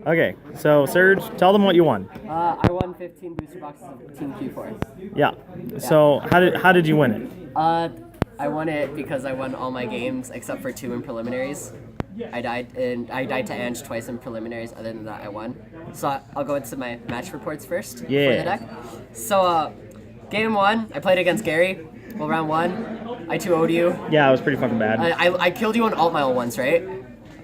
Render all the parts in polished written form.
Okay, so Serge, tell them what you won. I won 15 booster boxes of Team Q4. Yeah. So how did you win it? I won it because I won all my games except for 2 in preliminaries. I died to Ange twice in preliminaries. Other than that, I won. So I'll go into my match reports first for the deck. So game 1, I played against Gary. Well, round 1, I 2-0'd you. Yeah, it was pretty fucking bad. I killed you on alt mile once, right?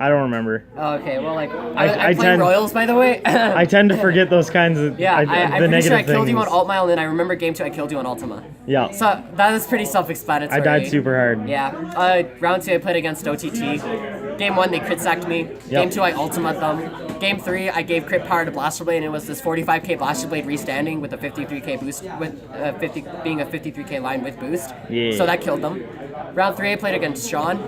I don't remember. Oh, okay, well, like, I play Royals, by the way. I tend to forget those kinds of I'm the pretty sure I killed things. you on alt mile, and then I remember game 2 I killed you on Ultima. Yeah. So that is pretty self-explanatory. I died super hard. Yeah. Round 2 I played against OTT. Game 1 they crit sacked me. Yep. Game 2 I Ultima them. Game 3 I gave crit power to Blaster Blade, and it was this 45k Blaster Blade restanding with a 53k boost, with being a 53k line with boost. Yeah. So that killed them. Round 3 I played against Sean.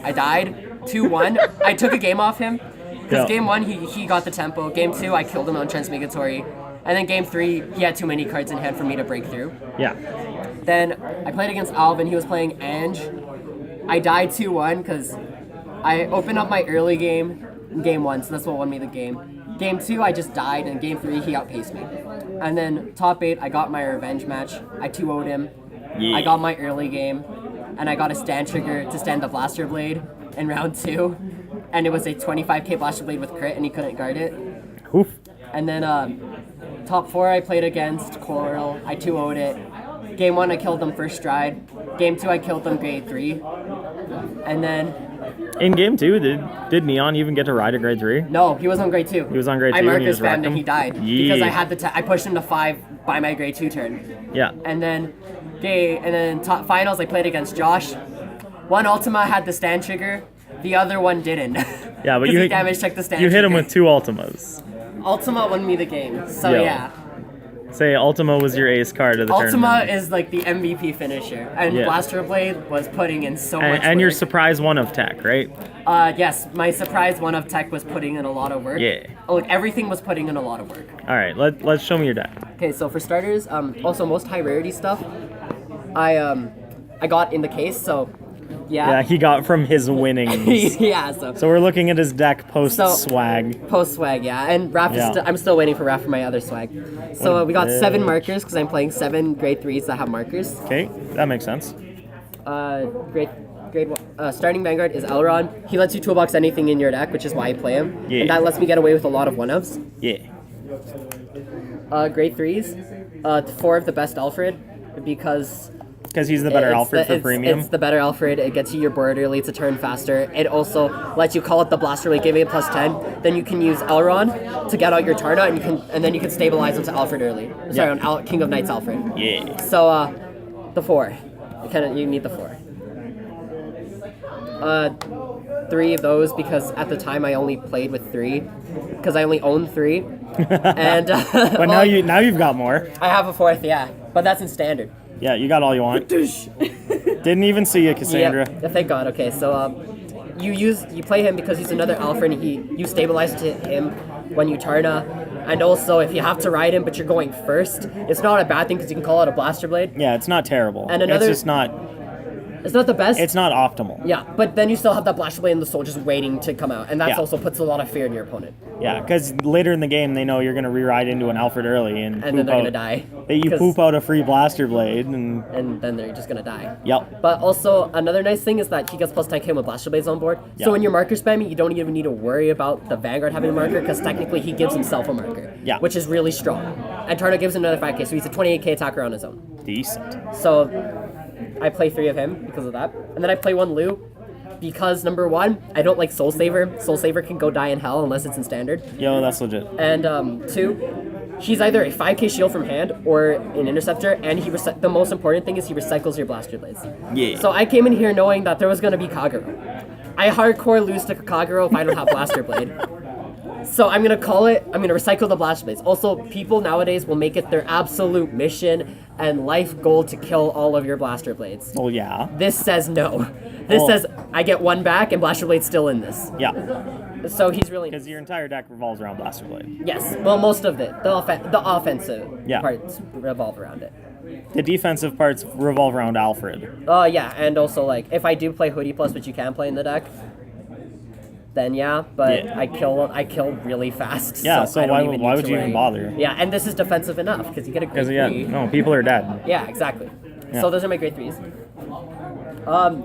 I died. 2-1. I took a game off him because game 1 he got the tempo. Game 2 I killed him on Transmigatory, and then game 3 he had too many cards in hand for me to break through. Yeah. Then I played against Alvin. He was playing Ange. I died 2-1 because I opened up my early game in game 1, so that's what won me the game. Game 2 I just died, and game 3 he outpaced me. And then top 8 I got my revenge match. I 2-0'd him. Yeah. I got my early game, and I got a stand trigger to stand the Blaster Blade in round 2, and it was a 25k Blaster Blade with crit, and he couldn't guard it. Oof. And then top 4 I played against Coral. I 2-0'd it. Game 1 I killed them first stride. Game 2 I killed them grade 3. And then in game 2, did Neon even get to ride a grade 3? No, he was on grade 2. He was on grade 2. I marker spammed and he died because I had I pushed him to 5 by my grade 2 turn. Yeah. And then top finals I played against Josh. One Ultima had the stand trigger, the other one didn't. Yeah, but you damage checked the stand trigger. You hit him with 2 Ultimas. Ultima won me the game, so yeah. Say Ultima was your ace card of the Ultima tournament. is like the MVP finisher, and Blaster Blade was putting in so much work. And your surprise 1 of tech, right? Yes, my surprise 1 of tech was putting in a lot of work. Yeah. Like everything was putting in a lot of work. All right, let's show me your deck. Okay, so for starters, also most high rarity stuff, I got in the case, so. Yeah, he got from his winnings. Yeah, so we're looking at his deck post-swag. Post-swag, yeah. And Raph is I'm still waiting for Raph for my other swag. So we got 7 markers, because I'm playing 7 grade 3s that have markers. Okay, that makes sense. Grade 1. Starting Vanguard is Elron. He lets you toolbox anything in your deck, which is why I play him. Yeah. And that lets me get away with a lot of 1-ofs. Yeah. Grade 3s. 4 of the best Alfred, because he's the better Alfred for premium. It's the better Alfred. It gets you your board early to turn faster. It also lets you call it the Blaster Blade, giving it +10. Then you can use Elron to get out your Tarna, and then you can stabilize him to Alfred early. Sorry, on King of Knights Alfred. Yeah. So the 4. You need the 4. 3 of those because at the time I only played with 3, because I only owned 3. And but now you've got more. I have a 4th, yeah, but that's in standard. Yeah, you got all you want. Didn't even see you, Cassandra. Yeah, thank God. Okay, so you play him because he's another Alfred, and you stabilize to him when you Tarna, and also if you have to ride him but you're going first, it's not a bad thing because you can call it a Blaster Blade. Yeah, it's not terrible. And it's just not. It's not the best. It's not optimal. Yeah, but then you still have that Blaster Blade in the soul just waiting to come out, and that also puts a lot of fear in your opponent. Yeah, because later in the game they know you're going to re-ride into an Alfred early, and then they're going to die. You poop out a free Blaster Blade, and then they're just going to die. Yep. But also, another nice thing is that he gets +10k with Blaster Blades on board, so when you're marker spamming, you don't even need to worry about the Vanguard having a marker, because technically he gives himself a marker, which is really strong. And Tarna gives him another 5k, so he's a 28k attacker on his own. Decent. So I play 3 of him because of that. And then I play 1 Lou because, number 1, I don't like Soul Saver. Soul Saver can go die in hell unless it's in standard. Yo, that's legit. And 2, he's either a 5k shield from hand or an interceptor, and the most important thing is he recycles your Blaster Blades. Yeah. So I came in here knowing that there was going to be Kagero. I hardcore lose to Kagero if I don't have Blaster Blade. So I'm going to call it, I'm going to recycle the Blaster Blades. Also, people nowadays will make it their absolute mission and life goal to kill all of your Blaster Blades. Oh, yeah. This says no. This says I get 1 back and Blaster Blade's still in this. Yeah. So he's really... Because your entire deck revolves around Blaster Blade. Yes. Well, most of it. The offensive parts revolve around it. The defensive parts revolve around Alfred. Oh, yeah. And also, like, if I do play Hoodie Plus, which you can play in the deck, then yeah, but Yeah. I kill really fast. Yeah, so I don't why need would to you even worry. bother? Yeah, and this is defensive enough because you get a grade Because 3. no, people are dead. Yeah, exactly. Yeah. So those are my grade 3s.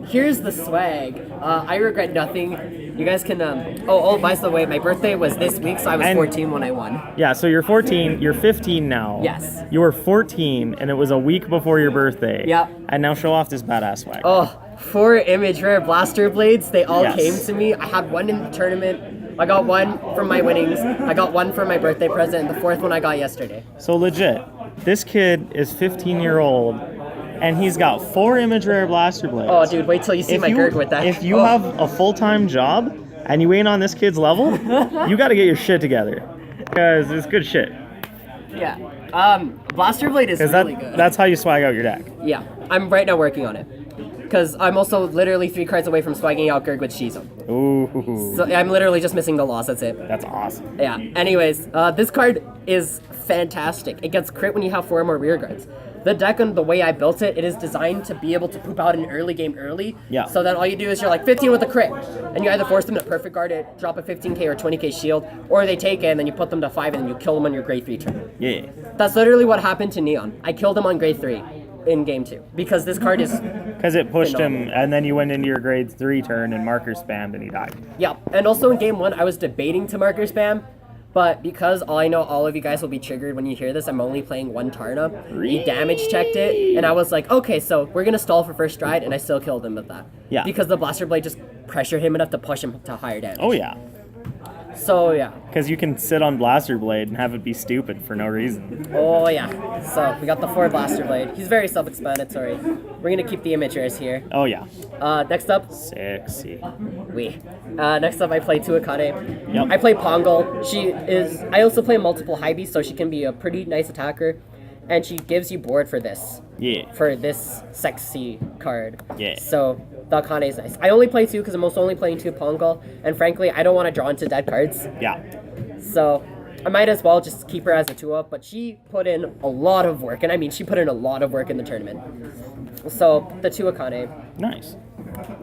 Here's the swag. I regret nothing. You guys can. By the way, my birthday was this week, so I was 14 when I won. Yeah, so you're 14, you're 15 now. Yes. You were 14, and it was a week before your birthday. Yep. And now show off this badass swag. Oh, 4 image rare blaster blades. They all Yes. came to me. I had one in the tournament. I got one from my winnings. I got one for my birthday present, and the 4th one I got yesterday. So legit, this kid is 15-year-old, and he's got 4 image rare blaster blades. Oh, dude, wait till you see my Gurg with that. If you have a full-time job and you ain't on this kid's level, you got to get your shit together, because it's good shit. Yeah. Blaster blade is really good. That's how you swag out your deck. Yeah, I'm right now working on it. Because I'm also literally 3 cards away from swagging out Gurg with Shizo. Ooh, So I'm literally just missing the loss, that's it. that's awesome. Yeah, anyways, this card is fantastic. It gets crit when you have 4 or more rear guards. The deck and the way I built it, it is designed to be able to poop out an early game early. Yeah. So then all you do is you're like 15 with a crit, and you either force them to perfect guard it, drop a 15k or 20k shield, or they take it and then you put them to 5 and then you kill them on your grade 3 turn. Yeah. That's literally what happened to Neon. I killed him on grade 3 in game 2 because this card is... Because it pushed him, and then you went into your grade 3 turn and marker spammed, and he died. Yeah, and also in game 1 I was debating to marker spam, but because I know all of you guys will be triggered when you hear this, I'm only playing 1 Tarna. He damage checked it, and I was like, okay, so we're gonna stall for first stride, and I still killed him with that. Yeah. Because the blaster blade just pressured him enough to push him to higher damage. Oh yeah. So yeah. Because you can sit on blaster blade and have it be stupid for no reason. Oh yeah. So we got the 4 blaster blade. He's very self-explanatory. We're gonna keep the imagers here. Oh yeah. Next up, Sexy. next up I play 2 Akane. Yep. I play Pongal. I also play multiple high beasts, so she can be a pretty nice attacker. And she gives you board for this. Yeah. For this sexy card. Yeah. So the Akane is nice. I only play 2 because I'm also only playing 2 Pongal. And frankly, I don't want to draw into dead cards. Yeah. So I might as well just keep her as a 2-up. But she put in a lot of work. And I mean, she put in a lot of work in the tournament. So the 2 Akane. Nice.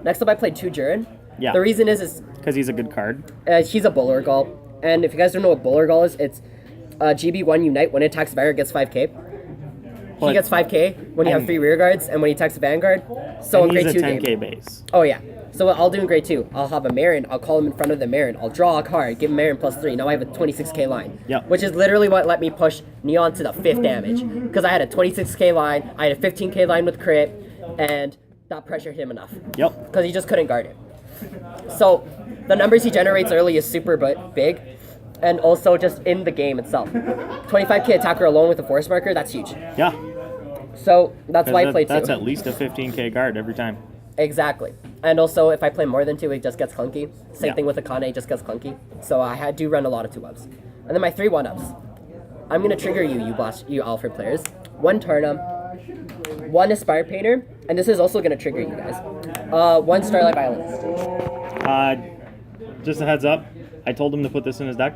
Next up, I played 2 Jiren. Yeah. The reason is Because he's a good card. he's a Bowler Gull. And if you guys don't know what Bowler Gull is, it's GB1 Unite. When it attacks Vanguard, gets 5k. He But- gets 5k when you have 3 rear guards, and when he attacks Vanguard. So in And grade he's 2 a 10k game. base. Oh yeah. So what I'll do in grade 2, I'll have a Marin, I'll call him in front of the Marin, I'll draw a card, give him Marin +3. Now I have a 26k line. Yep. Which is literally what let me push Neon to the 5th damage. Because I had a 26k line, I had a 15k line with crit, and that pressured him enough. Yep. Because he just couldn't guard it. So the numbers he generates early is super big. And also just in the game itself. 25k attacker alone with a force marker, that's huge. Yeah. So that's why I play 2. That's at least a 15k guard every time. Exactly. And also, if I play more than 2, it just gets clunky. Same Yeah. thing with Akane, it just gets clunky. So I do run a lot of 2-ups. And then my 3 1-ups. I'm going to trigger you Alfred players. 1 Tarna, 1 Aspire Painter, and this is also going to trigger you guys. 1 Starlight Violinist. Just a heads up, I told him to put this in his deck.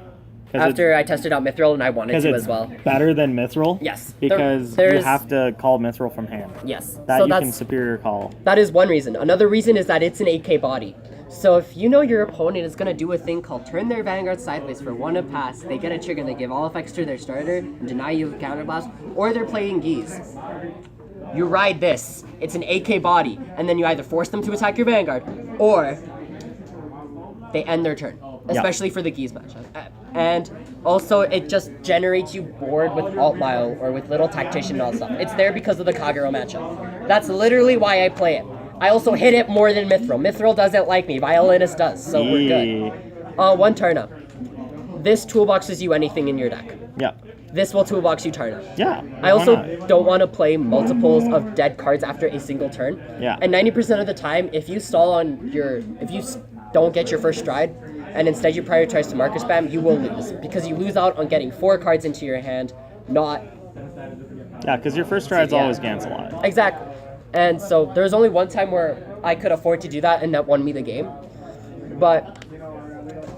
After I tested out Mithril, and I wanted to as well. Better than Mithril. Yes. Because you There's- have to call Mithril from hand. Yes. That So you can that's- superior call. That is one reason. Another reason is that it's an 8k body. So if you know your opponent is going to do a thing called turn their Vanguard sideways for 1 of pass, they get a trigger, they give all effects to their starter, and deny you counterblast, or they're playing Geese. You ride this. It's an 8k body, and then you either force them to attack your Vanguard, or they end their turn. Especially for the Geese matchup. And also, it just generates you bored with Alt Bio or with Little Tactician and all stuff. It's there because of the Kagero matchup. That's literally why I play it. I also hit it more than Mithril. Mithril doesn't like me. Violinist does, so we're good. 1 turn up. This toolboxes you anything in your deck. Yeah. This will toolbox you turn up. Yeah. I also don't want to play multiples of dead cards after a single turn. Yeah. And 90% of the time, if you stall on if you don't get your first stride, and instead you prioritize to marker spam, you will lose. Because you lose out on getting 4 cards into your hand, not... Yeah, because your first stride's always cancel on it. Exactly. And so there's only one time where I could afford to do that, and that won me the game. But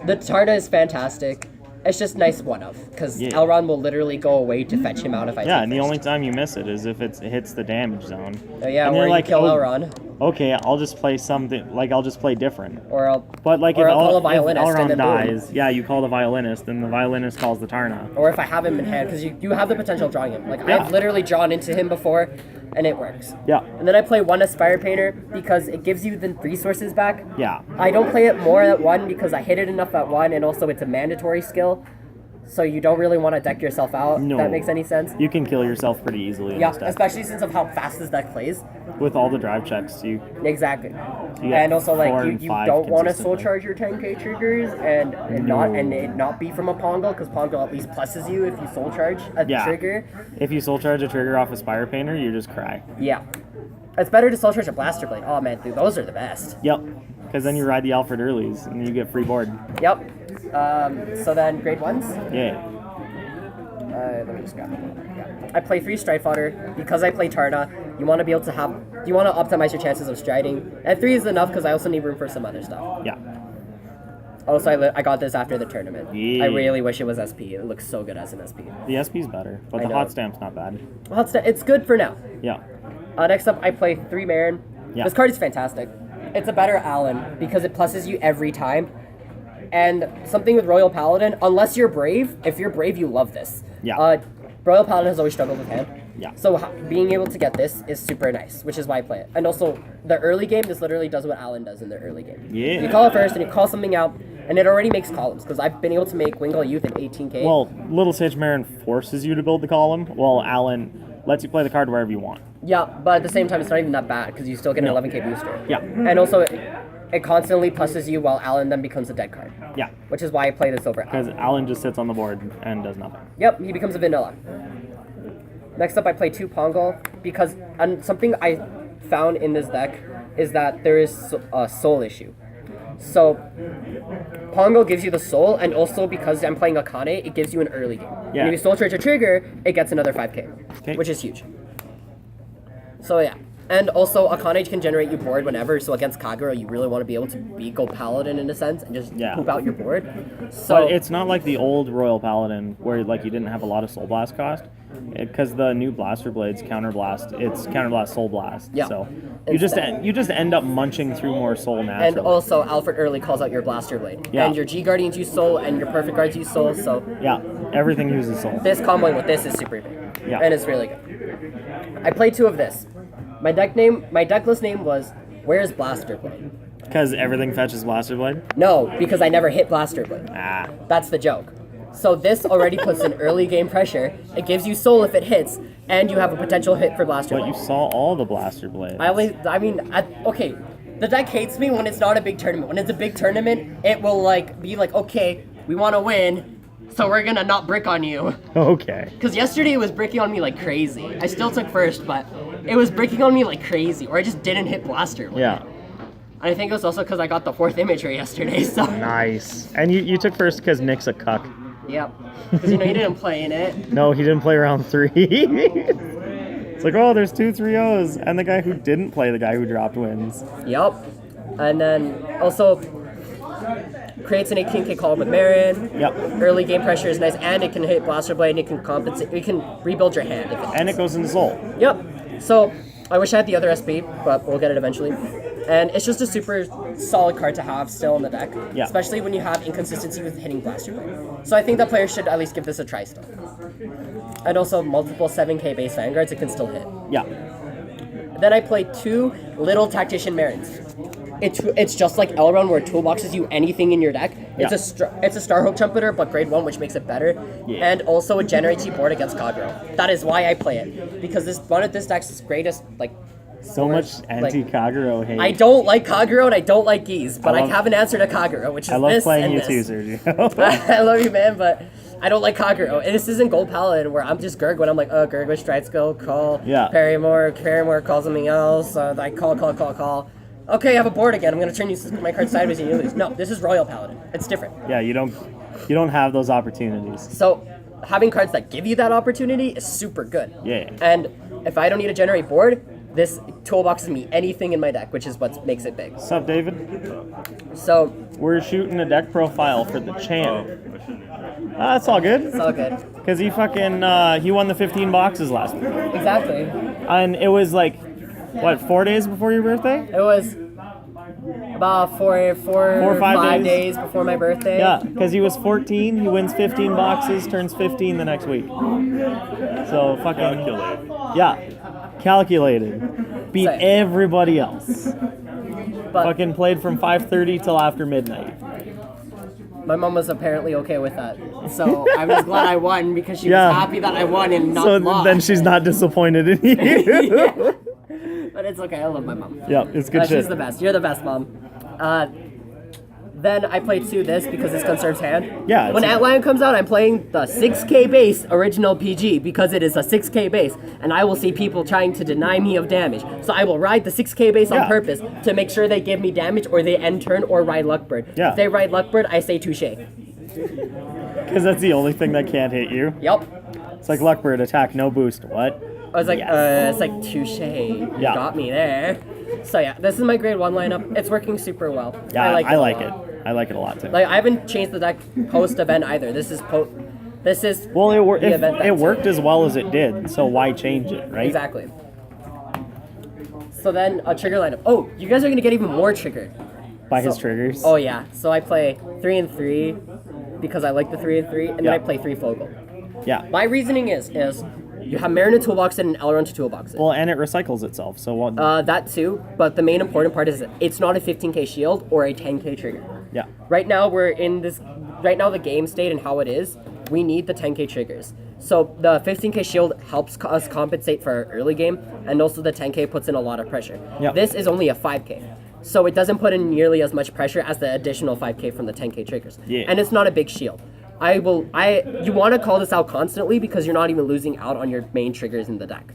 the Tarda is fantastic. It's just nice one of, because Yeah. Elrond will literally go away to fetch him out if I Yeah, take and the first. only time you miss it is if it hits the damage zone. Yeah, and or you're you kill Elrond. Okay, I'll just play something, like, I'll just play different. Or I'll But, like, or if, I'll call a if violinist and Elrond then boom. dies, yeah, you call the violinist, and the violinist calls the Tarna. Or if I have him in hand, because you have the potential of drawing him. Like, Yeah. I've literally drawn into him before, and it works. Yeah. And then I play one Aspire Painter, because it gives you the resources back. Yeah. I don't play it more at 1, because I hit it enough at 1, and also it's a mandatory skill. So you don't really want to deck yourself out, No. if that makes any sense. You can kill yourself pretty easily in Yeah, this deck. especially since of how fast this deck plays. With all the drive checks, you Exactly. You get And also, 4 like, and you 5 don't want to soul consistently. charge your 10k triggers and it not be from a Pongo, because Pongo at least pluses you if you soul charge a Yeah. trigger. If you soul charge a trigger off a Spire Painter, you just cry. Yeah. It's better to soul charge a Blaster Blade. Oh man, dude, those are the best. Yep. Because then you ride the Alfred earlies, and you get free board. Yep. So then, grade 1s. Yeah. Let me just grab them. Yeah. I play 3 Stride Fodder. Because I play Tarna, you want to be able to have... You want to optimize your chances of striding. And 3 is enough, because I also need room for some other stuff. Yeah. Also, I got this after the tournament. Yeah. I really wish it was SP. It looks so good as an SP. The SP's better, but I the know. hot stamp's not bad. Well, it's good for now. Yeah. Next up, I play 3 Marin. Yeah. This card is fantastic. It's a better Allen because it pluses you every time. And something with Royal Paladin, unless you're brave, if you're brave, you love this. Yeah. Royal Paladin has always struggled with hand. Yeah. So being able to get this is super nice, which is why I play it. And also, the early game, this literally does what Allen does in the early game. Yeah. You call it first, and you call something out, and it already makes columns, because I've been able to make Wingull Youth at 18k. Well, Little Sage Marin forces you to build the column, while Allen lets you play the card wherever you want. Yeah, but at the same time, it's not even that bad, because you still get an No. 11k booster. Yeah. And also, it constantly pluses you while Allen then becomes a dead card. Yeah. Which is why I play this over Allen. Because Allen just sits on the board and does nothing. Yep, he becomes a vanilla. Next up, I play 2 Pongo, because something I found in this deck is that there is a soul issue. So, Pongo gives you the soul, and also because I'm playing Akane, it gives you an early game. Yeah. And if you soul charge a trigger, it gets another 5k, Okay. which is huge. So yeah. And also, Akane can generate you board whenever, so against Kagura, you really want to be able to go Paladin in a sense, and just Yeah. poop out your board. So, But it's not like the old Royal Paladin, where like you didn't have a lot of Soul Blast cost. Because the new Blaster Blades Counterblast, it's Counterblast Soul Blast. Yeah. So you just end up munching through more Soul naturally. and also, Alfred early calls out your Blaster Blade. Yeah. And your G Guardians use Soul, and your Perfect Guards use Soul, so Yeah, everything uses Soul. this comboing with this is super big. Yeah. And it's really good. I played 2 of this. My deck list name was Where's Blaster Blade? Because everything fetches Blaster Blade? No, because I never hit Blaster Blade. Ah. That's the joke. So this already puts in early game pressure. It gives you soul if it hits, and you have a potential hit for Blaster But Blade. you saw all the Blaster Blades. Okay, the deck hates me when it's not a big tournament. When it's a big tournament, it will like be like, okay, we want to win, so we're gonna not brick on you. Okay. Because yesterday it was bricking on me like crazy. I still took first, but it was bricking on me like crazy, or I just didn't hit Blaster Blade. Yeah. And I think it was also because I got the 4th imagery yesterday, so. Nice. And you took first because Nick's a cuck. Yep. Because, you didn't play in it. No, he didn't play round 3. It's like, oh, there's 2 3-0s, and the guy who didn't play the guy who dropped wins. Yep. And then also creates an 18k column with Marin. Yep. Early game pressure is nice, and it can hit Blaster Blade, and it can compensate. You can rebuild your hand if it And it goes into Soul. Yep. So I wish I had the other SB, but we'll get it eventually. And it's just a super solid card to have still in the deck, Yeah. especially when you have inconsistency with hitting Blaster Blade. So I think that players should at least give this a try still. And also multiple 7k base Vanguards, it can still hit. Yeah. Then I play 2 Little Tactician Marins. It's just like Elrond, where it toolboxes you anything in your deck. Yeah. It's a Starhook Trumpeter, but grade 1, which makes it better. Yeah. And also it generates you board against Kagura. That is why I play it, because one of this deck's greatest So much anti-Kaguro hate. I don't like Kagura and I don't like Geese, but I love- have an answer to Kagura, which is I love this playing and you this. too, Sergio. I love you, man, but I don't like Kagura. And this isn't Gold Paladin, where I'm just Gurg when I'm like, oh, Gurg with Stride Skill, call. Yeah. Paramore calls something else. I call. Okay, I have a board again. I'm gonna turn my card sideways and you lose. No, this is Royal Paladin. It's different. Yeah, you don't have those opportunities. So having cards that give you that opportunity is super good. Yeah. And if I don't need to generate board, this toolboxes me anything in my deck, which is what makes it big. What's up, David? So We're shooting a deck profile for the champ. That's all good. It's all good. Because he fucking, he won the 15 boxes last week. Exactly. And it was like, what, 4 days before your birthday? It was about four or 5 days before my birthday. Yeah, because he was 14, he wins 15 boxes, turns 15 the next week. So fucking... Calculated. Yeah, calculated. Beat Same. everybody else. But Fucking played from 5:30 till after midnight. my mom was apparently okay with that. So I'm just glad I won because she Yeah. was happy that I won and not So lost. then she's not disappointed in you. Yeah. But it's okay, I love my mom. Yeah, it's good shit. She's the best. You're the best, Mom. Then I play 2 this because this conserves hand. Yeah, When it's- Outline comes out, I'm playing the 6K base original PG because it is a 6K base, and I will see people trying to deny me of damage. So I will ride the 6K base on Yeah. purpose to make sure they give me damage or they end turn or ride Luckbird. Yeah. If they ride Luckbird, I say touche. Because that's the only thing that can't hit you. Yup. It's like Luckbird attack, no boost. What? I was like, Yes. it's like touche. You Yeah. got me there. So yeah, this is my grade 1 lineup. It's working super well. Yeah, I I like it. like a it. lot. I like it a lot too. Like I haven't changed the deck post event either. This is Well, the event deck it too. worked as well as it did, so why change it, right? Exactly. So then a trigger lineup. Oh, you guys are gonna get even more triggered. By his So- triggers. Oh yeah. So I play 3 and 3 because I like the 3 and 3, and then Yeah. I play 3 Fogel. Yeah. My reasoning is you have Mariner toolbox and an Elrond to toolbox it. Well, and it recycles itself, so what? That too, but the main important part is it's not a 15K shield or a 10K trigger. yeah. Right now we're in this. Right now the game state and how it is, we need the 10K triggers. So the 15K shield helps us compensate for our early game, and also the 10K puts in a lot of pressure. Yep. This is only a 5K, so it doesn't put in nearly as much pressure as the additional 5K from the 10K triggers. Yeah. And it's not a big shield. You want to call this out constantly because you're not even losing out on your main triggers in the deck.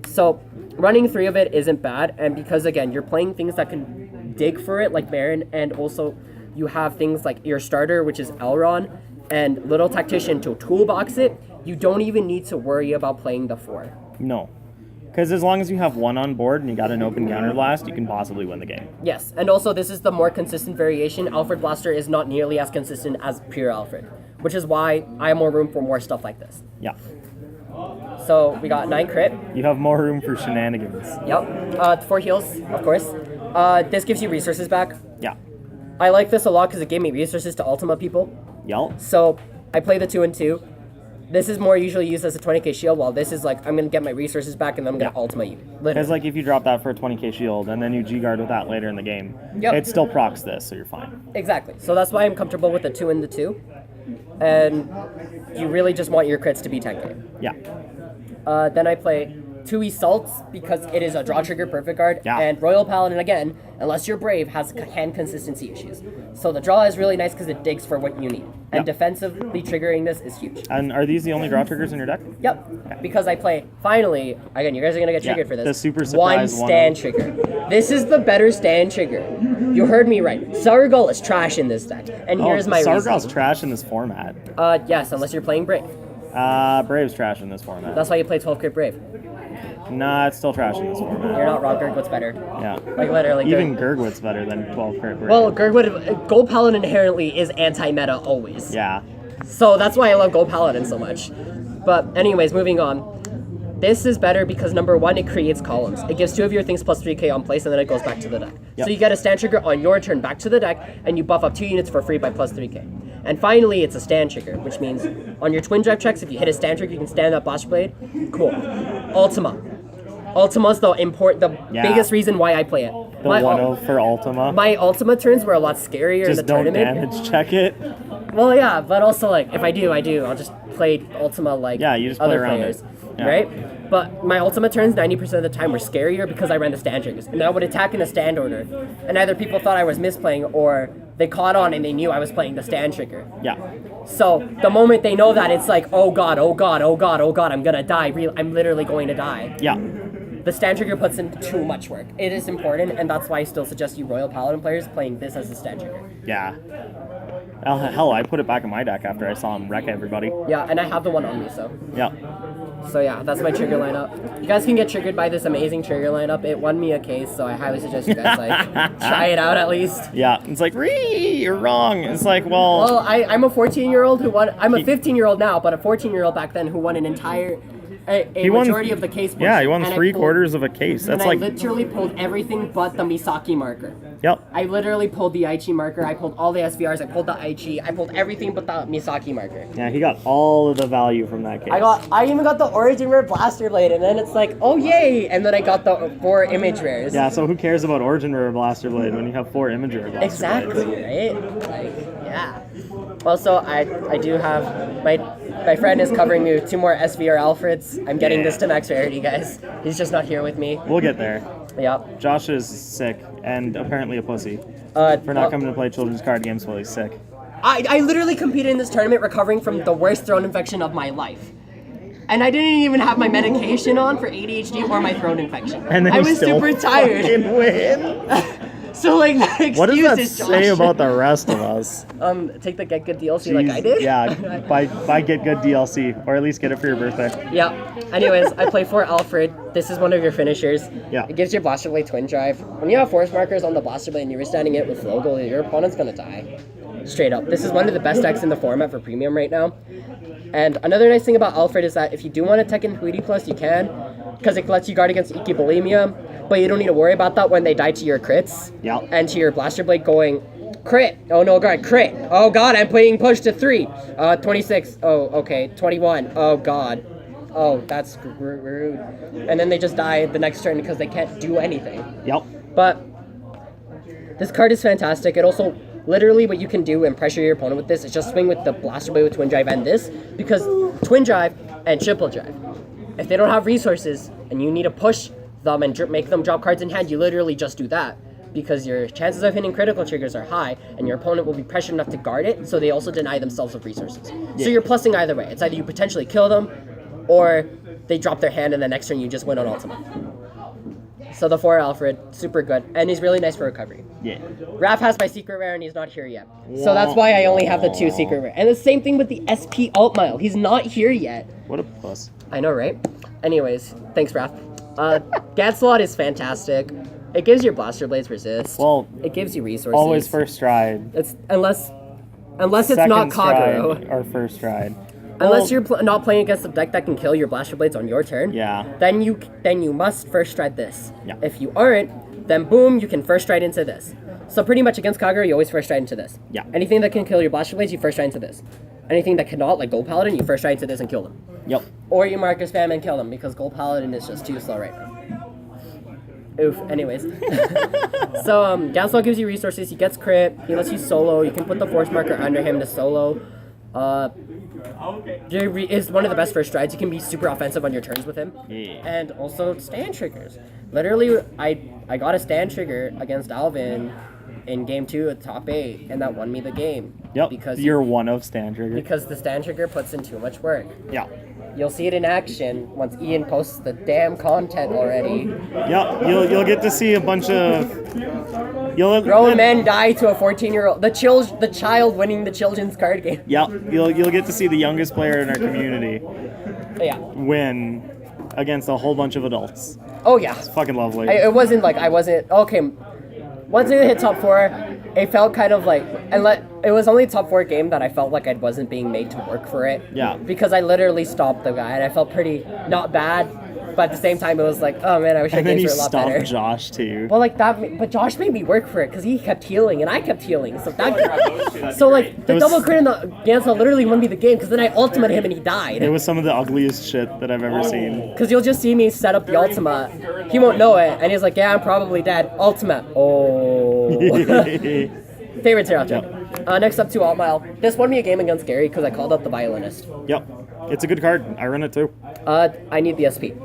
So running 3 of it isn't bad, and because again you're playing things that can dig for it like Baron, and also you have things like your starter, which is Elrond, and Little Tactician to toolbox it, you don't even need to worry about playing the 4. No. Because as long as you have one on board and you got an open counterblast, you can possibly win the game. Yes, and also this is the more consistent variation. Alfred Blaster is not nearly as consistent as pure Alfred, which is why I have more room for more stuff like this. Yeah. So we got 9 crit. You have more room for shenanigans. Yep. 4 heals, of course. This gives you resources back. Yeah. I like this a lot because it gave me resources to Ultima people. Yell. So I play the 2 and 2. This is more usually used as a 20k shield, while this is like I'm gonna get my resources back and then I'm gonna Ultima you. Because Literally. like if you drop that for a 20k shield and then you G-guard with that later in the game, Yep. it still procs this, so you're fine. Exactly. So that's why I'm comfortable with the 2 and the 2. And you really just want your crits to be 10k. Yeah. Then I play 2 Salts because it is a draw trigger perfect card. Yeah. And Royal Paladin, again, unless you're brave, has hand consistency issues. So the draw is really nice because it digs for what you need. And Yeah. defensively triggering this is huge. And are these the only draw triggers in your deck? Yep. Because I play, finally, again, you guys are going to get triggered for this. the super One surprise one. stand trigger. This is the better stand trigger. You heard me right. Sargal is trash in this deck. And here's my Sargal's reason. trash in this format. Yes, unless you're playing Brave. Brave's trash in this format. That's why you play 12 crit Brave. Nah, it's still trash in this format. You're not wrong, Gurgwit's better. Yeah. Like, literally. Even Gurgwit's better than 12 crit Brave. Well, Gurgwit, Gold Paladin inherently is anti-meta always. yeah. So that's why I love Gold Paladin so much. But anyways, moving on. This is better because number 1, it creates columns. It gives 2 of your things plus 3k on place and then it goes back to the deck. Yep. So you get a stand trigger on your turn back to the deck and you buff up 2 units for free by plus 3k. And finally, it's a stand trigger, which means on your twin drive checks, if you hit a stand trigger, you can stand that Blast Blade. Cool. Ultima. Ultima's the Yeah. biggest reason why I play it. The 1-0 for Ultima. My Ultima turns were a lot scarier in Just the don't tournament. damage check it. Well, yeah, but also, like, if I do, I'll just play Ultima like Yeah, you just play other around players, it. Yeah. right? But my Ultima turns 90% of the time were scarier because I ran the stand triggers. And I would attack in the stand order. And either people thought I was misplaying or they caught on and they knew I was playing the stand trigger. Yeah. So the moment they know that, it's like, oh god, oh god, oh god, oh god, I'm gonna die. I'm literally going to die. Yeah. The stand trigger puts in too much work. It is important, and that's why I still suggest you Royal Paladin players playing this as a stand trigger. Yeah. Hell, I put it back in my deck after I saw him wreck everybody. Yeah, and I have the one on me, so. Yeah. So yeah, that's my trigger lineup. You guys can get triggered by this amazing trigger lineup. It won me a case, so I highly suggest you guys like try it out at least. Yeah, it's like, you're wrong. It's like, well... Well, I'm a 14-year-old who won... I'm a 15-year-old now, but a 14-year-old back then who won an entire... A majority of the case push. Yeah, he won 3/4 of a case. That's like... I literally pulled everything but the Misaki marker. Yep. I literally pulled the Aichi marker, I pulled all the SVRs, I pulled the Aichi, I pulled everything but the Misaki marker. Yeah, he got all of the value from that case. I even got the Origin Rare Blaster Blade, and then it's like, oh yay! And then I got the 4 image rares. Yeah, so who cares about Origin Rare Blaster Blade when you have 4 image rare Blaster Blades? Exactly, right? Like, yeah. Also, I do have, my friend is covering me with 2 more SVR Alfreds. I'm getting this to max rarity, guys. He's just not here with me. We'll get there. Yep. Josh is sick and apparently a pussy for not coming to play children's card games while he's sick. I literally competed in this tournament recovering from the worst throat infection of my life. And I didn't even have my medication on for ADHD or my throat infection. And then I was super tired. Win. So like that excuse what does that is say Josh. about the rest of us? Take the Get Good DLC like I did? Yeah, buy Get Good DLC, or at least get it for your birthday. Yeah. Anyways, I play for Alfred. This is one of your finishers. Yeah. It gives your Blaster Blade Twin Drive. When you have force markers on the Blaster Blade and you're standing it with Logo, your opponent's gonna die. Straight up. This is one of the best decks in the format for Premium right now. And another nice thing about Alfred is that if you do want to Tekken Hweety Plus, you can, because it lets you guard against Ikibulimia. But you don't need to worry about that when they die to your crits. Yeah. And to your Blaster Blade going, crit. Oh no, god, crit. Oh god, I'm playing push to 3. 26. Oh, okay. 21. Oh god. Oh, that's rude. And then they just die the next turn because they can't do anything. Yep. But this card is fantastic. It also, literally what you can do and pressure your opponent with this is just swing with the Blaster Blade with Twin Drive and this, because Twin Drive and Triple Drive, if they don't have resources and you need to push them and make them drop cards in hand, you literally just do that, because your chances of hitting critical triggers are high and your opponent will be pressured enough to guard it, so they also deny themselves of resources. Yeah. So you're plussing either way. It's either you potentially kill them or they drop their hand and the next turn you just win on Ultima. So the 4 Alfred, super good, and he's really nice for recovery. Yeah. Raph has my secret rare and he's not here yet. So that's why I only have the 2 secret rare. And the same thing with the SP Alt Mile. He's not here yet. What a puss. I know, right? Anyways, thanks, Raph. Gadslot is fantastic. It gives your Blaster Blades resist. Well, it gives you resources. Always first stride. It's unless it's not Kagero. Or first stride. Unless you're not playing against a deck that can kill your Blaster Blades on your turn. Yeah. Then you must first stride this. Yeah. If you aren't, then boom, you can first stride into this. So pretty much against Kagero, you always first stride into this. Yeah. Anything that can kill your Blaster Blades, you first stride into this. Anything that cannot, like Gold Paladin, you first stride into this and kill them. Yep. Or you marker spam and kill them, because Gold Paladin is just too slow right now. Oof. Anyways. So, Gadslot gives you resources. He gets crit. He lets you solo. You can put the force marker under him to solo. Is one of the best first strides. You can be super offensive on your turns with him. Yeah. And also stand triggers. Literally, I got a stand trigger against Alvin in game 2 at top 8, and that won me the game. Yep. Because you're one of stand trigger. Because the stand trigger puts in too much work. Yeah. You'll see it in action once Ian posts the damn content already. Yep. You'll get to see a bunch of grown men die to a 14-year-old. The child winning the children's card game. Yep. You'll get to see the youngest player in our community. Yeah. Win against a whole bunch of adults. Oh yeah. It's fucking lovely. It wasn't like I wasn't okay. Once I hit top 4, it felt kind of like, it was only a top 4 game that I felt like I wasn't being made to work for it. Yeah. Because I literally stopped the guy, and I felt pretty not bad, but at the same time it was like, oh man, I wish I games were a lot better. And then you stopped Josh too. Well, like that, but Josh made me work for it because he kept healing and I kept healing. So that, so like the double crit in the Gansel literally won me the game because then I ultimated him and he died. It was some of the ugliest shit that I've ever seen. Because you'll just see me set up the Ultima, he won't know it, and he's like, yeah, I'm probably dead. Ultima. Oh. Favorite Zero Trip. Next up to Alt Mile. This won me a game against Gary because I called out the Violinist. Yep. It's a good card. I run it too. I need the SP.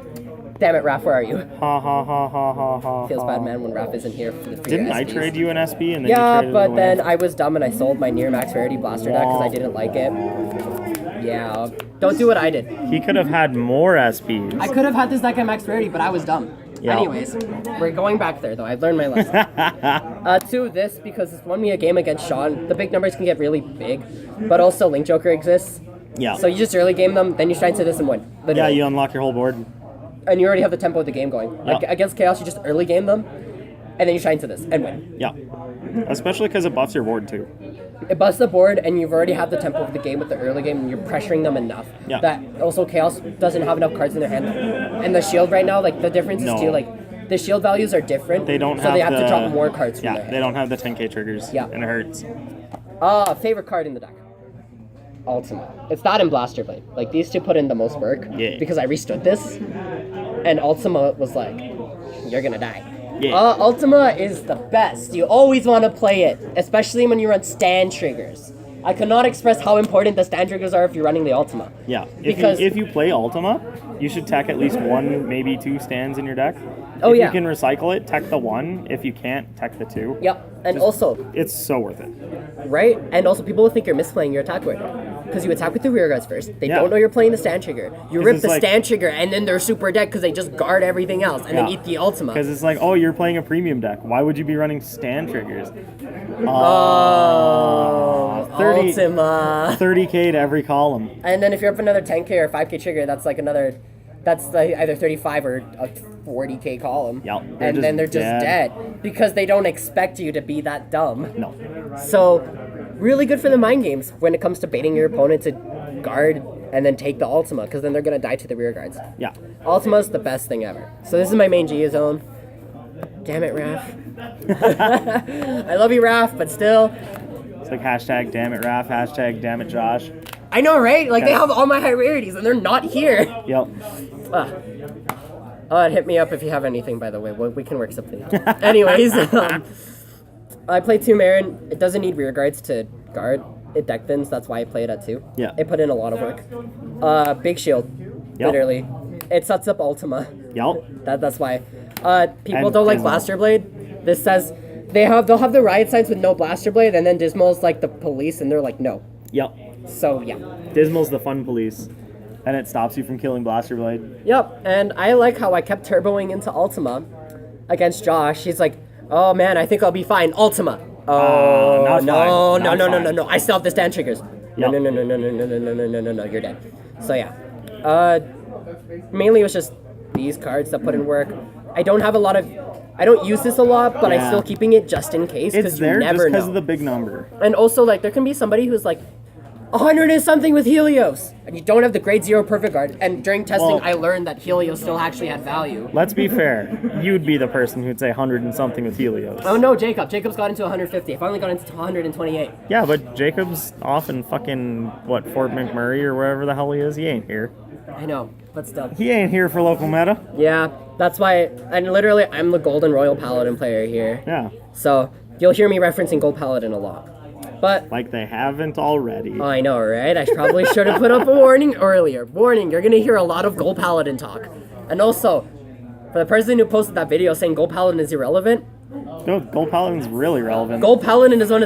Damn it, Raph, where are you? Ha ha ha ha ha ha. Feels bad, man, when Raph isn't here for the free Didn't SPs. I trade you an SP and then yeah, you traded but it then away? I was dumb and I sold my near max rarity blaster deck because I didn't like it. Yeah, don't do what I did. He could have had more SPs. I could have had this deck at max rarity, but I was dumb. Yeah. Anyways, we're going back there though. I've learned my lesson. To this, because it's won me a game against Sean. The big numbers can get really big, but also Link Joker exists. Yeah. So you just early game them, then you shine to this and win. Yeah, Literally. you unlock your whole board. And you already have the tempo of the game going. Like Yeah. against Chaos, you just early game them, and then you shine to this and win. Yeah. Especially because it buffs your board too. It busts the board, and you've already had the tempo of the game with the early game, and you're pressuring them enough. Yeah. That also Chaos doesn't have enough cards in their hand. And the shield right now, like the difference is No. too, like the shield values are different. They don't so have they have the, to drop more cards from Yeah, their hand. they don't have the 10k triggers. Yeah. And it hurts. Favorite card in the deck. Ultima. It's that and Blaster Blade. Like these two put in the most work. Yeah. Because I restood this, and Ultima was like, you're gonna die. Yeah. Ultima is the best. You always want to play it, especially when you run stand triggers. I cannot express how important the stand triggers are if you're running the Ultima. Yeah. Because if you play Ultima, you should tech at least one, maybe two stands in your deck. Oh, if yeah. you can recycle it, tech the one. If you can't, tech the two. Yep, and also, It's so worth it. right? And also, people will think you're misplaying your attack word. Because you attack with the rear guards first. They Yeah. don't know you're playing the stand trigger. You 'Cause rip it's the like- stand trigger, and then they're super dead because they just guard everything else, and then Yeah. eat the Ultima. Because it's like, oh, you're playing a premium deck. Why would you be running stand triggers? Oh, 30 Ultima. 30k to every column. And then if you're up another 10k or 5k trigger, that's like another, that's like either 35 or a 40k column. Yep, they're And just then they're just dead. dead because they don't expect you to be that dumb. No. So, really good for the mind games when it comes to baiting your opponent to guard and then take the Ultima, because then they're gonna die to the rear guards. Yeah. Ultima's the best thing ever. So this is my main Gia zone. Damn it, Raph. I love you, Raph, but still. It's like hashtag damn it Raph, hashtag damn it Josh. I know, right? Like, they Yeah. have all my high rarities, and they're not here. Yep. Hit me up if you have anything, by the way. We can work something out. Anyways, I play 2 Marin. It doesn't need rear guards to guard. It deck thins, that's why I play it at 2. Yeah. It put in a lot of work. Big shield, Yep. literally. It sets up Ultima. Yep. That's why. People And don't like Dismal. Blaster Blade. This says they'll have the riot signs with no Blaster Blade, and then Dismal's like the police, and they're like no. Yep. So yeah. Dismal's the fun police. And it stops you from killing Blaster Blade. Yep, and I like how I kept turboing into Ultima against Josh. He's like, oh man, I think I'll be fine. Ultima. Oh, not no, fine. no, Not no, no, fine. no, no. I still have the stand triggers. No, Yep. no, no, no, no, no, no, no, no, no, no, no, you're dead. So yeah. Mainly it was just these cards that put in work. I don't use this a lot, but I'm Yeah. still keeping it just in case, It's because you there just never because know. of the big number. And also, like, there can be somebody who's like 100 and something with Helios, and you don't have the grade 0 perfect guard. And during testing, Well- I learned that Helios still actually had value. Let's be fair. You'd be the person who'd say 100 and something with Helios. Oh no, Jacob. Jacob's got into 150. I finally got into 128. Yeah, but Jacob's off in fucking, Fort McMurray or wherever the hell he is. He ain't here. I know, but still. He ain't here for local meta. Yeah, that's why. And literally, I'm the Golden Royal Paladin player here. Yeah. So you'll hear me referencing Gold Paladin a lot. But Like they haven't already. I know, right? I probably should have put up a warning earlier. Warning, you're gonna hear a lot of Gold Paladin talk. And also, for the person who posted that video saying Gold Paladin is irrelevant, No, Gold Paladin's really relevant. Gold Paladin is one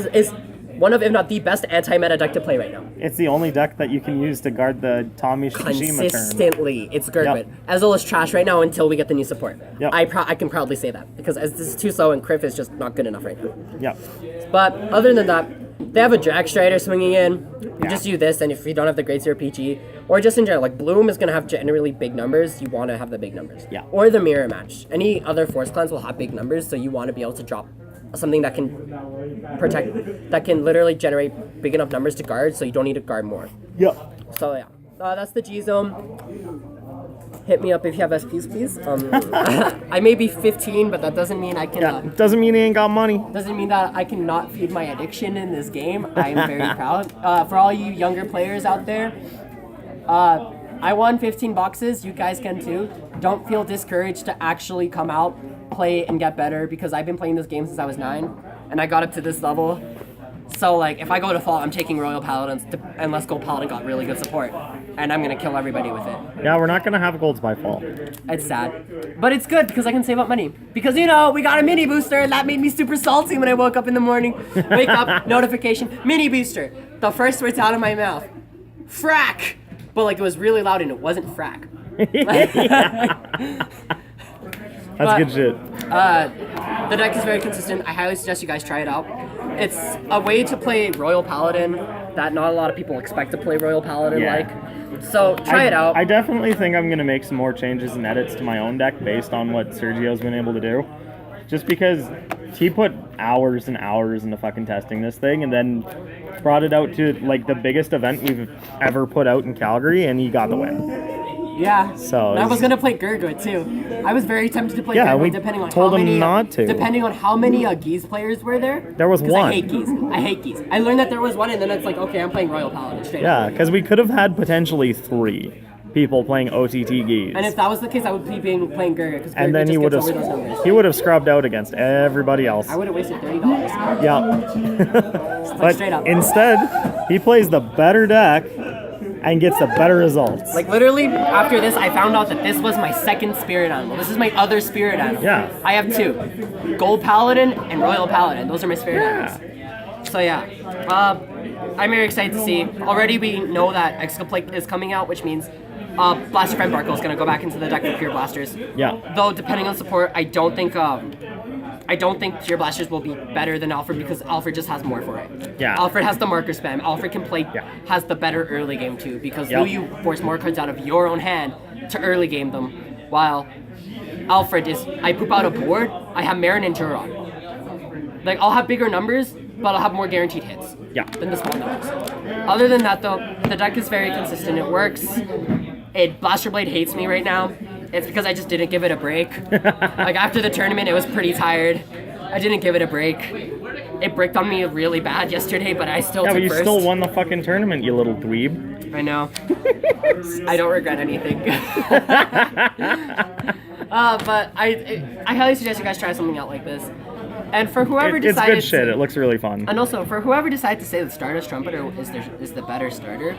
of, if not the best anti-meta deck to play right now. It's the only deck that you can use to guard the Tommy Shishima turn. Consistently, it's garbage. Yep. Azul is trash right now until we get the new support. Yep. I can proudly say that, because as this is too slow and Criff is just not good enough right now. Yep. But other than that, they have a Drag Strider swinging in. You Yeah. just do this, and if you don't have the grade 0 PG, or just in general, like Bloom is going to have generally big numbers, you want to have the big numbers. Yeah. Or the Mirror Match. Any other Force Clans will have big numbers, so you want to be able to drop something that can protect, that can literally generate big enough numbers to guard, so you don't need to guard more. Yep. So yeah, that's the G zone. Hit me up if you have SPs, please. I may be 15, but that doesn't mean I can. Yeah. Doesn't mean he ain't got money. Doesn't mean that I cannot feed my addiction in this game. I am very proud. For all you younger players out there, I won 15 boxes. You guys can too. Don't feel discouraged to actually come out, play, and get better, because I've been playing this game since I was 9, and I got up to this level. So, like, if I go default, I'm taking Royal Paladins, unless Gold Paladin got really good support, and I'm gonna kill everybody with it. Yeah, we're not gonna have golds by fall. It's sad. But it's good, because I can save up money. Because, we got a mini booster, and that made me super salty when I woke up in the morning. Wake up, notification, mini booster. The first words out of my mouth. Frack! But, like, it was really loud, and it wasn't frack. That's good shit. The deck is very consistent. I highly suggest you guys try it out. It's a way to play Royal Paladin that not a lot of people expect to play Royal Paladin like. So try it out. I definitely think I'm going to make some more changes and edits to my own deck based on what Sergio's been able to do. Just because he put hours and hours into fucking testing this thing and then brought it out to like the biggest event we've ever put out in Calgary, and he got the win. Yeah. So I was gonna play Gurgut too. I was very tempted to play Gurgut depending on told how him many not to. depending on how many Geese players were there. There was 'Cause one. I hate Geese. I hate Geese. I learned that there was one, and then it's like, okay, I'm playing Royal Paladin straight up. Yeah, because we could have had potentially 3 people playing OTT Geese. And if that was the case, I would be playing Gurgut because and then just he would gets have over those numbers. he would have scrubbed out against everybody else. I would have wasted $30. Yeah. Like But straight up. instead, he plays the better deck and gets the better results. Like literally, after this, I found out that this was my second spirit animal. This is my other spirit animal. Yeah. I have 2, Gold Paladin and Royal Paladin. Those are my spirit animals. So yeah, I'm very excited to see. Already we know that Excaplate is coming out, which means Blaster Friend Barkle is going to go back into the deck for Pure Blasters. Yeah. Though depending on support, I don't think Pure Blasters will be better than Alfred because Alfred just has more for it. Yeah. Alfred has the marker spam. Alfred can play, has the better early game too because you force more cards out of your own hand to early game them, while Alfred is, I poop out a board, I have Marin and Juron. Like, I'll have bigger numbers, but I'll have more guaranteed hits than the small numbers. Other than that though, the deck is very consistent. It works. Blaster Blade hates me right now. It's because I just didn't give it a break. Like after the tournament, it was pretty tired. I didn't give it a break. It bricked on me really bad yesterday, but I still took but you first. still won the fucking tournament, you little dweeb. I know. I don't regret anything. But I highly suggest you guys try something out like this. And for whoever decided, it's good shit. It looks really fun. And also for whoever decided to say that Stardust Trumpeter is the better starter,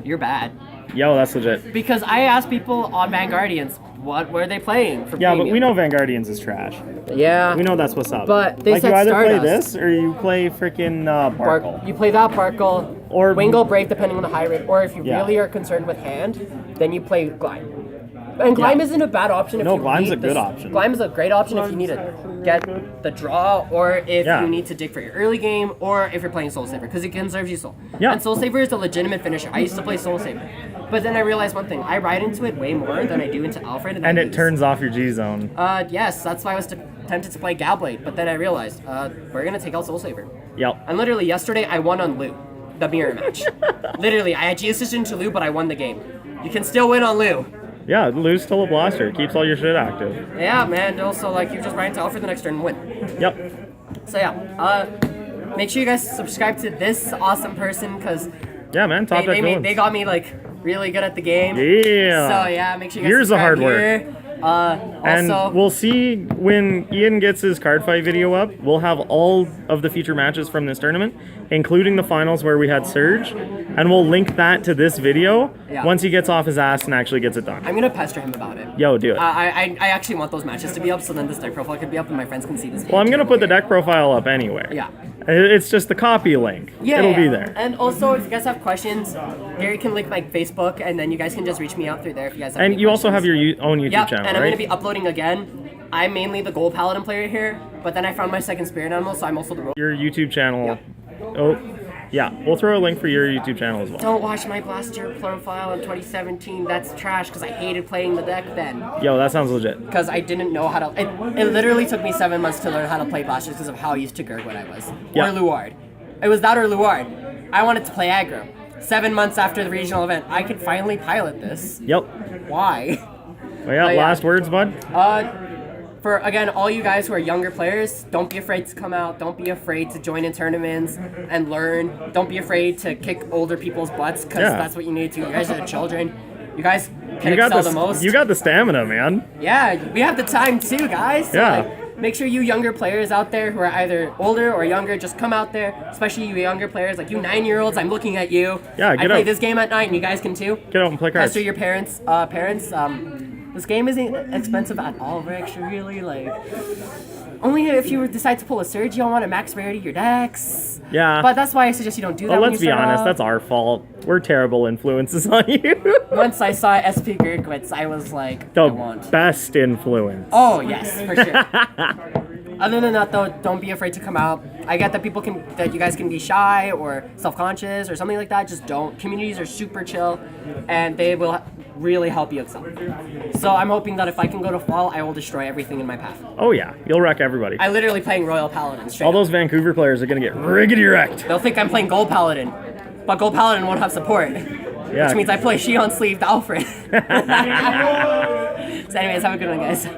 you're bad. Yo, that's legit. Because I asked people on Vanguardians what were they playing for Yeah, Premium. but we know Vanguardians is trash. Yeah. We know that's what's up. But they like said you either Stardust. play this or you play freaking Barkle. You play that Barkle, Or Wingle Break depending on the high rate, or if you Yeah. really are concerned with hand, then you play Glime. And Glime isn't a bad option if No, you Glime's need a good option. Glime is a great option if you need to get the draw, or if Yeah. you need to dig for your early game, or if you're playing Soul Saver, because it conserves you soul. Yeah. And Soul Saver is a legitimate finisher. I used to play Soul Saver. But then I realized one thing, I ride into it way more than I do into Alfred. And I it lose. turns off your G-Zone. Yes, that's why I was tempted to play Galblade, but then I realized, we're gonna take out Soul Saver. Yep. And literally yesterday, I won on Lou, the mirror match. Literally, I had G-Assistant to Lou, but I won the game. You can still win on Lou. Yeah, lose still a blaster. Keeps all your shit active. Yeah, man. Also, like, you just ride into Alfred the next turn and win. Yep. So yeah, make sure you guys subscribe to this awesome person, because Yeah, man. Top deck villains. they got me, like, really good at the game. Yeah. So yeah, make sure you guys Here's the subscribe hard work. here. And Also, we'll see when Ian gets his card fight video up. We'll have all of the future matches from this tournament, including the finals where we had Surge, and we'll link that to this video once he gets off his ass and actually gets it done. I'm gonna pester him about it. Yo, do it. I actually want those matches to be up, so then this deck profile could be up and my friends can see this. Well, I'm gonna put the deck profile up anyway. Yeah. It's just the copy link. It'll be there. And also, if you guys have questions, Gary can link my Facebook, and then you guys can just reach me out through there if you guys have And any you also have questions. your own YouTube Yep, channel, and I'm right? going to be uploading again. I'm mainly the Gold Paladin player here, but then I found my second spirit animal, so I'm also the rogue. Your YouTube channel. Yeah. Oh, yeah. We'll throw a link for your YouTube channel as well. Don't watch my Blaster profile in 2017. That's trash, because I hated playing the deck then. Yo, that sounds legit. Because I didn't know how to... It literally took me 7 months to learn how to play Blasters because of how used to Gurgut I was. Yeah. Or Luard. It was that or Luard. I wanted to play aggro. 7 months after the regional event, I could finally pilot this. Yep. Why? Well, yeah, But yeah. last words, bud? For, again, all you guys who are younger players, don't be afraid to come out. Don't be afraid to join in tournaments and learn. Don't be afraid to kick older people's butts, because that's what you need to. You guys are the children. You guys can excel the most. You got the stamina, man. Yeah, we have the time too, guys. So, Yeah. like, make sure you younger players out there who are either older or younger, just come out there. Especially you younger players, like you 9-year-olds. I'm looking at you. Yeah, I get play out. this game at night, and you guys can too. Get out and play cards. Pester your parents. This game isn't expensive at all, Rex, really, like... Only if you decide to pull a Serg, you don't want to max rarity your decks. Yeah. But that's why I suggest you don't do that. Well, when let's you be start honest, off. that's our fault. We're terrible influences on you. Once I saw SP Gerkwitz, I was like, I The want. best influence. Oh, yes, for sure. Other than that, though, don't be afraid to come out. I get that that you guys can be shy or self-conscious or something like that. Just don't. Communities are super chill, and they will really help you excel. So I'm hoping that if I can go to fall, I will destroy everything in my path. Oh yeah, you'll wreck everybody. I literally playing Royal Paladin straight All up. those Vancouver players are gonna get riggedy wrecked. They'll think I'm playing Gold Paladin, but Gold Paladin won't have support. Yeah. Which means I play Shion sleeved Alfred. So anyways, have a good one, guys.